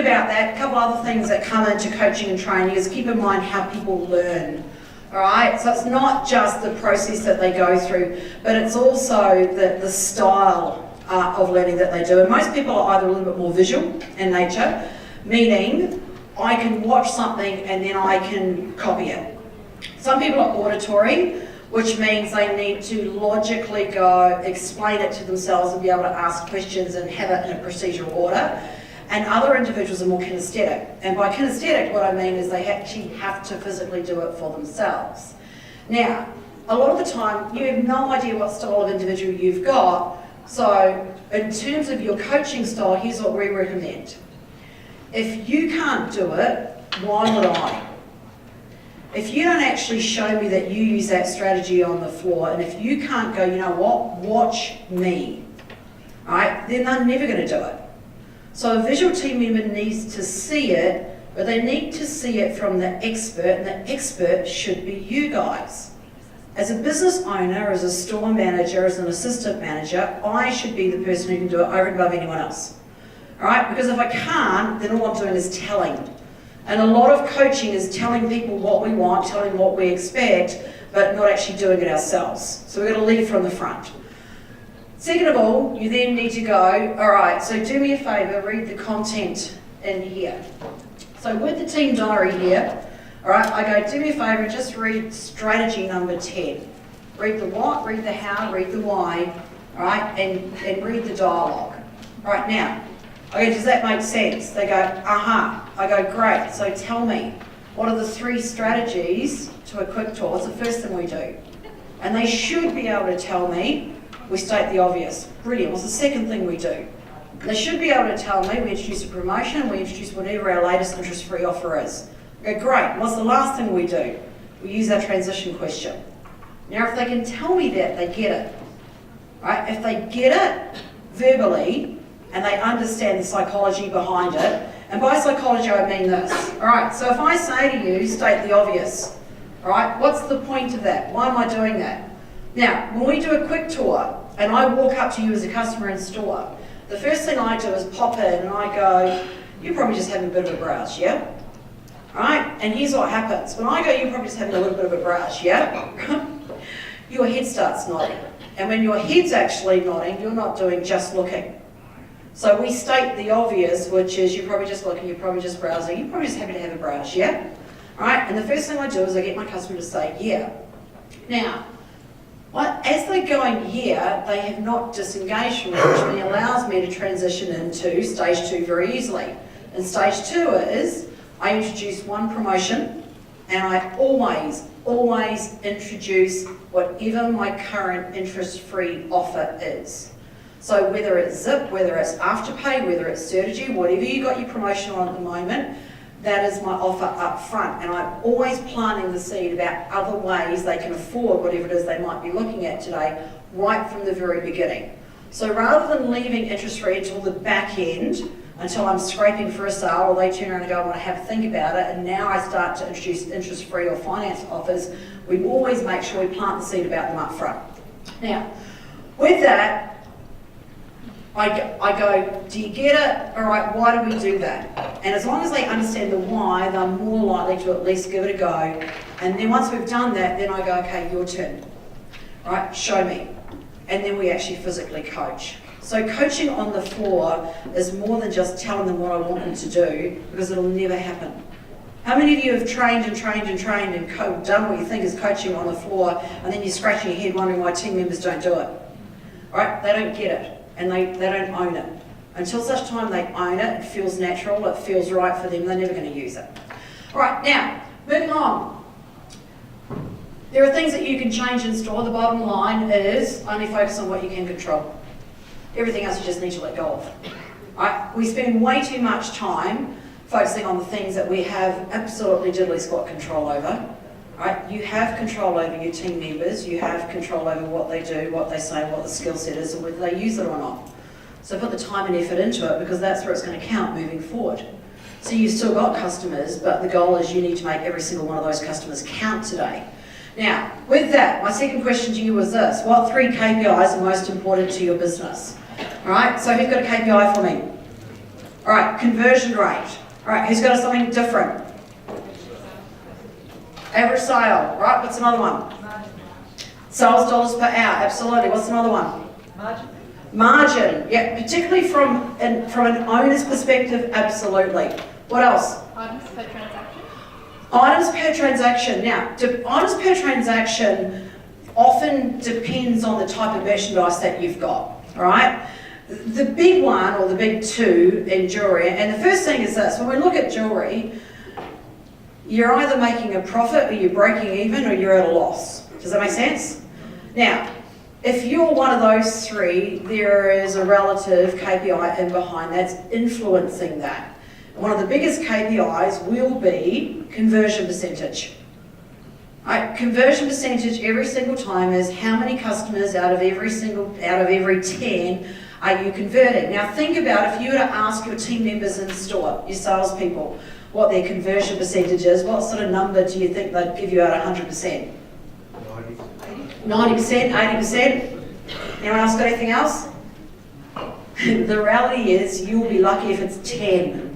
about that, a couple other things that come into coaching and training is keep in mind how people learn. All right, so it's not just the process that they go through, but it's also the style of learning that they do. And most people are either a little bit more visual in nature, meaning I can watch something and then I can copy it. Some people are auditory, which means they need to logically go explain it to themselves and be able to ask questions and have it in a procedural order. And other individuals are more kinesthetic. And by kinesthetic, what I mean is they actually have to physically do it for themselves. Now, a lot of the time, you have no idea what style of individual you've got. So, in terms of your coaching style, here's what we recommend. If you can't do it, why would I? If you don't actually show me that you use that strategy on the floor, and if you can't go, you know what, watch me, right, then they're never going to do it. So a visual team member needs to see it, but they need to see it from the expert, and the expert should be you guys. As a business owner, as a store manager, as an assistant manager, I should be the person who can do it over and above anyone else. All right? Because if I can't, then all I'm doing is telling. And a lot of coaching is telling people what we want, telling what we expect, but not actually doing it ourselves. So we're going to lead from the front. Second of all, you then need to go, all right, so do me a favour, read the content in here. So with the team diary here, all right, I go, do me a favour, just read strategy number 10. Read the what, read the how, read the why, all right, and read the dialogue. Right now, okay, does that make sense? They go, uh-huh. I go, great, so tell me, what are the 3 strategies to a quick tour? What's the first thing we do? And they should be able to tell me. We state the obvious. Brilliant. What's the second thing we do? They should be able to tell me we introduce a promotion, we introduce whatever our latest interest-free offer is. I go, great. What's the last thing we do? We use our transition question. Now, if they can tell me that, they get it. Right? If they get it verbally and they understand the psychology behind it, and by psychology I mean this. All right, so if I say to you, state the obvious. All right, what's the point of that? Why am I doing that? Now, when we do a quick tour, and I walk up to you as a customer in store, the first thing I do is pop in and I go, you're probably just having a bit of a browse, yeah? Right? And here's what happens. When I go, you're probably just having a little bit of a browse, yeah? Your head starts nodding. And when your head's actually nodding, you're not doing just looking. So we state the obvious, which is you're probably just looking, you're probably just browsing, you're probably just happy to have a browse, yeah? Right? And the first thing I do is I get my customer to say, yeah. Now, as they're going here, they have not disengaged from it, which allows me to transition into stage 2 very easily. And stage 2 is, I introduce one promotion, and I always introduce whatever my current interest-free offer is. So whether it's Zip, whether it's Afterpay, whether it's Certegy, whatever you got your promotion on at the moment, that is my offer up front, and I'm always planting the seed about other ways they can afford whatever it is they might be looking at today, right from the very beginning. So rather than leaving interest-free until the back end, until I'm scraping for a sale, or they turn around and go, I want to have a think about it, and now I start to introduce interest-free or finance offers, we always make sure we plant the seed about them up front. Now, with that, I go, do you get it? All right, why do we do that? And as long as they understand the why, they're more likely to at least give it a go. And then once we've done that, then I go, okay, your turn. All right, show me. And then we actually physically coach. So coaching on the floor is more than just telling them what I want them to do, because it'll never happen. How many of you have trained and done what you think is coaching on the floor, and then you're scratching your head wondering why team members don't do it? All right, they don't get it. And they don't own it. Until such time they own it, it feels natural, it feels right for them, they're never going to use it. All right, now, moving on. There are things that you can change in store. The bottom line is only focus on what you can control. Everything else you just need to let go of. All right? We spend way too much time focusing on the things that we have absolutely diddly squat control over. Right? You have control over your team members, you have control over what they do, what they say, what the skill set is, and whether they use it or not. So put the time and effort into it, because that's where it's going to count moving forward. So you've still got customers, but the goal is you need to make every single one of those customers count today. Now, with that, my second question to you was this: what 3 KPIs are most important to your business? All right, so who's got a KPI for me? All right, conversion rate. All right, who's got something different? Average sale, right? What's another one? Sales dollars per hour, absolutely. What's another one? Margin. Margin, yeah, particularly from an owner's perspective, absolutely. What else? Items per transaction. Items per transaction. Now, items per transaction often depends on the type of merchandise that you've got, all right? The big one, or the big two in jewellery, and the first thing is this: when we look at jewellery, you're either making a profit, or you're breaking even, or you're at a loss. Does that make sense? Now, if you're one of those three, there is a relative KPI in behind that's influencing that. One of the biggest KPIs will be conversion percentage. Right? Conversion percentage every single time is how many customers out of every 10 are you converting. Now think about if you were to ask your team members in store, your salespeople, what their conversion percentage is, what sort of number do you think they'd give you out of 100%? 90%, 80%? Anyone else got anything else? The reality is you'll be lucky if it's 10.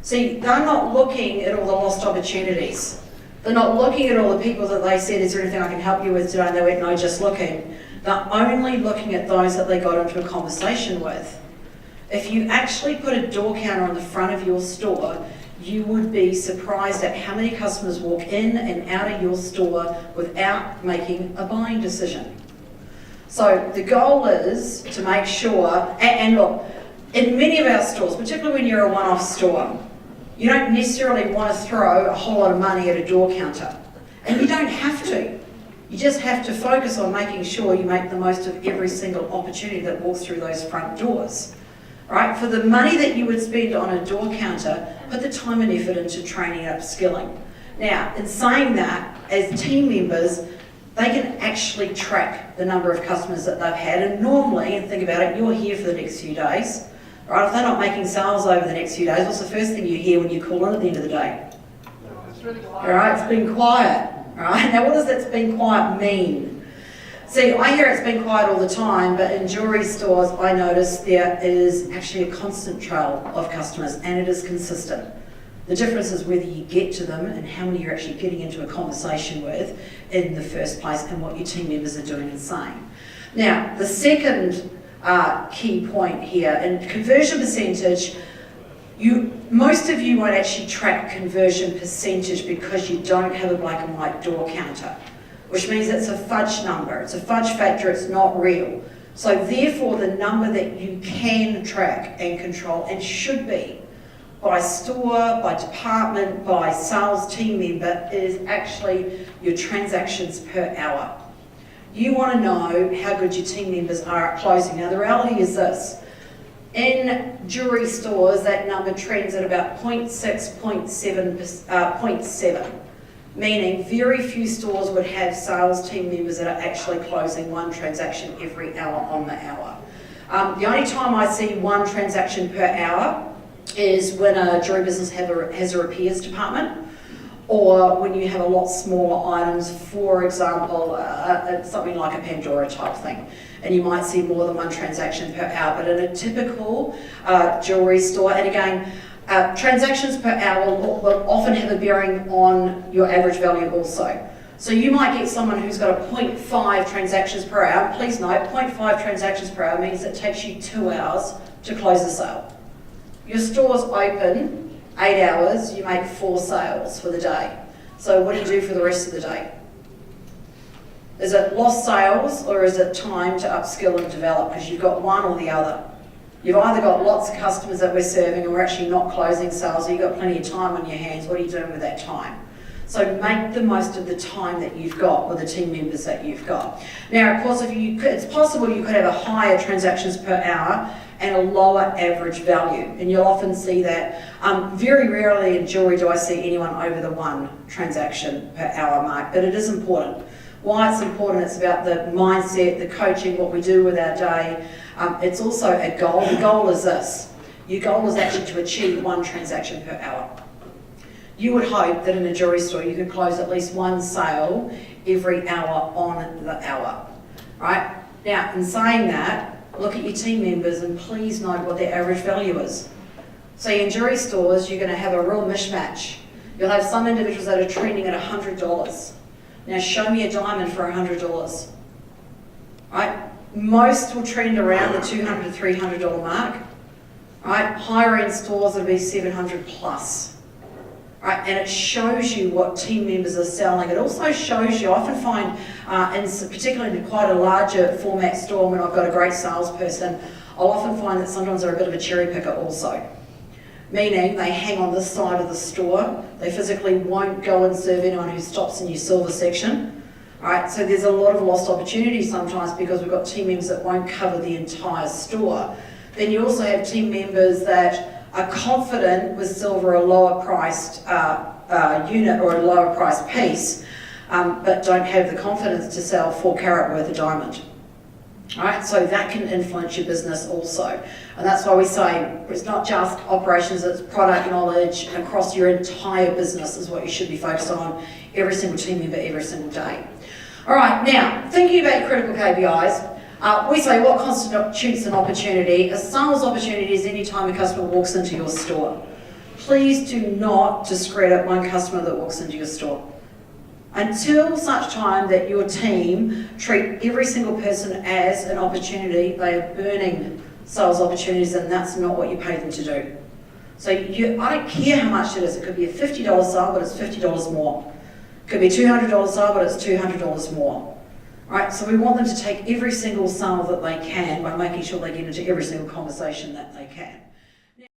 See, they're not looking at all the lost opportunities. They're not looking at all the people that they said, is there anything I can help you with today? And they went, no, just looking. They're only looking at those that they got into a conversation with. If you actually put a door counter on the front of your store, you would be surprised at how many customers walk in and out of your store without making a buying decision. So the goal is to make sure, and look, in many of our stores, particularly when you're a one-off store, you don't necessarily want to throw a whole lot of money at a door counter. And you don't have to. You just have to focus on making sure you make the most of every single opportunity that walks through those front doors. Right? For the money that you would spend on a door counter, put the time and effort into training and upskilling. Now, in saying that, as team members, they can actually track the number of customers that they've had. And normally, and think about it, you're here for the next few days. Right? If they're not making sales over the next few days, what's the first thing you hear when you call in at the end of the day? It's really quiet. All right, it's been quiet. All right, now what does that's been quiet mean? See, I hear it's been quiet all the time, but in jewellery stores, I notice there is actually a constant trail of customers, and it is consistent. The difference is whether you get to them and how many you're actually getting into a conversation with in the first place, and what your team members are doing and saying. Now, the second key point here, in conversion percentage, most of you won't actually track conversion percentage because you don't have a black and white door counter, which means it's a fudge number. It's a fudge factor, it's not real. So therefore, the number that you can track and control, and should be, by store, by department, by sales team member, is actually your transactions per hour. You want to know how good your team members are at closing. Now the reality is this: in jewellery stores, that number trends at about 0.6, 0.7, meaning very few stores would have sales team members that are actually closing one transaction every hour on the hour. The only time I see one transaction per hour is when a jewellery business has a repairs department, or when you have a lot smaller items, for example, something like a Pandora type thing. And you might see more than one transaction per hour. But in a typical jewellery store, and again, transactions per hour will often have a bearing on your average value also. So you might get someone who's got a 0.5 transactions per hour. Please note, 0.5 transactions per hour means it takes you 2 hours to close the sale. Your store's open 8 hours, you make 4 sales for the day. So what do you do for the rest of the day? Is it lost sales, or is it time to upskill and develop? Because you've got one or the other. You've either got lots of customers that we're serving and we're actually not closing sales, or you've got plenty of time on your hands. What are you doing with that time? So make the most of the time that you've got with the team members that you've got. Now, of course, it's possible you could have a higher transactions per hour and a lower average value. And you'll often see that. Very rarely in jewellery do I see anyone over the 1 transaction per hour mark, but it is important. Why it's important, it's about the mindset, the coaching, what we do with our day. It's also a goal. The goal is this. Your goal is actually to achieve 1 transaction per hour. You would hope that in a jewellery store you could close at least 1 sale every hour on the hour, right? Now, in saying that, look at your team members and please note what their average value is. So in jewelry stores, you're going to have a real mishmash. You'll have some individuals that are trending at $100. Now show me a diamond for $100. Right? Most will trend around the $200 to $300 mark. Right? Higher end stores will be $700 plus. Right? And it shows you what team members are selling. It also shows you, I often find, particularly in quite a larger format store when I've got a great salesperson, I'll often find that sometimes they're a bit of a cherry picker also. Meaning they hang on this side of the store. They physically won't go and serve anyone who stops in your silver section. Right? So there's a lot of lost opportunity sometimes because we've got team members that won't cover the entire store. Then you also have team members that are confident with silver, a lower priced unit or a lower priced piece, but don't have the confidence to sell 4 carat worth of diamond. Right, so that can influence your business also. And that's why we say it's not just operations, it's product knowledge across your entire business is what you should be focused on, every single team member, every single day. All right, now, thinking about your critical KPIs, we say what constitutes an opportunity. A sales opportunity is any time a customer walks into your store. Please do not discredit one customer that walks into your store. Until such time that your team treat every single person as an opportunity, they are burning sales opportunities, and that's not what you pay them to do. So I don't care how much it is. It could be a $50 sale, but it's $50 more. It could be a $200 sale, but it's $200 more. Right? So we want them to take every single sale that they can by making sure they get into every single conversation that they can.